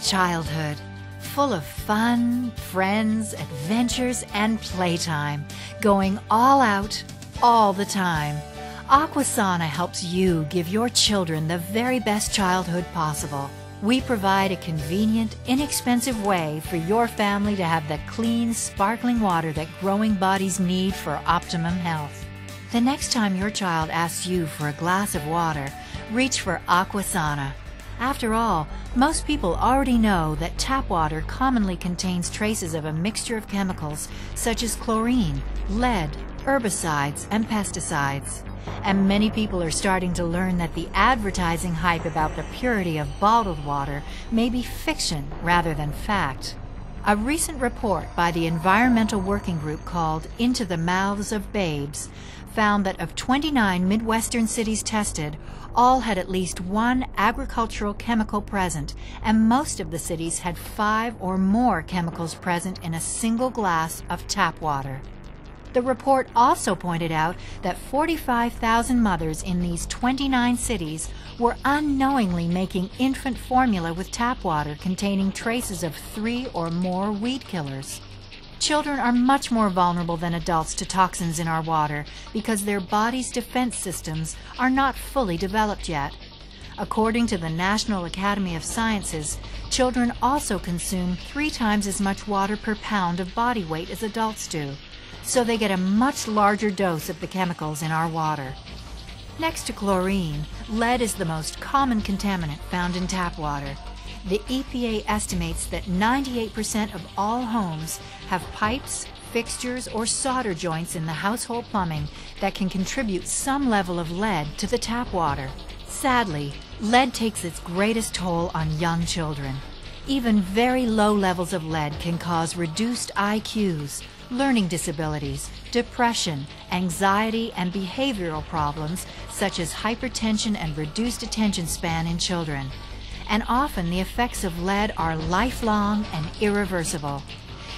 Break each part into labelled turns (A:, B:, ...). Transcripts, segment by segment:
A: Childhood, full of fun, friends, adventures, and playtime, going all out, all the time. Aquasana helps you give your children the very best childhood possible. We provide a convenient, inexpensive way for your family to have the clean, sparkling water that growing bodies need for optimum health. The next time your child asks you for a glass of water, reach for Aquasana. After all, most people already know that tap water commonly contains traces of a mixture of chemicals such as chlorine, lead, herbicides, and pesticides. And many people are starting to learn that the advertising hype about the purity of bottled water may be fiction rather than fact. A recent report by the environmental working group called Into the Mouths of Babes found that of 29 Midwestern cities tested, all had at least one agricultural chemical present, and most of the cities had 5 or more chemicals present in a single glass of tap water. The report also pointed out that 45,000 mothers in these 29 cities were unknowingly making infant formula with tap water containing traces of 3 or more weed killers. Children are much more vulnerable than adults to toxins in our water because their body's defense systems are not fully developed yet. According to the National Academy of Sciences, children also consume 3 times as much water per pound of body weight as adults do, so they get a much larger dose of the chemicals in our water. Next to chlorine, lead is the most common contaminant found in tap water. The EPA estimates that 98% of all homes have pipes, fixtures, or solder joints in the household plumbing that can contribute some level of lead to the tap water. Sadly, lead takes its greatest toll on young children. Even very low levels of lead can cause reduced IQs, learning disabilities, depression, anxiety, and behavioral problems such as hypertension and reduced attention span in children. And often the effects of lead are lifelong and irreversible.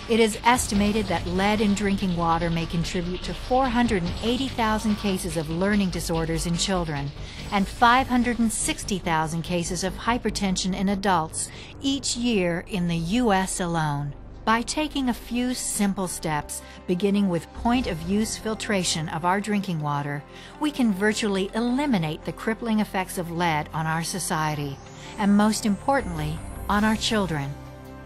A: It is estimated that lead in drinking water may contribute to 480,000 cases of learning disorders in children and 560,000 cases of hypertension in adults each year in the U.S. alone. By taking a few simple steps, beginning with point-of-use filtration of our drinking water, we can virtually eliminate the crippling effects of lead on our society, and most importantly, on our children.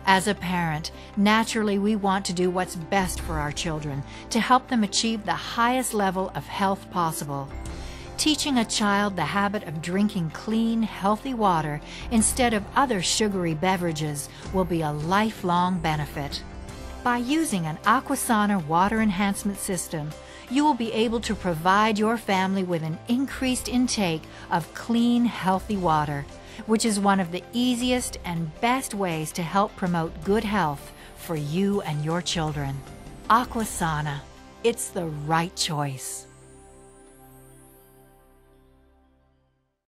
A: As a parent, naturally we want to do what's best for our children to help them achieve the highest level of health possible. Teaching a child the habit of drinking clean, healthy water instead of other sugary beverages will be a lifelong benefit. By using an Aquasana water enhancement system, you will be able to provide your family with an increased intake of clean, healthy water, which is one of the easiest and best ways to help promote good health for you and your children. Aquasana, it's the right choice.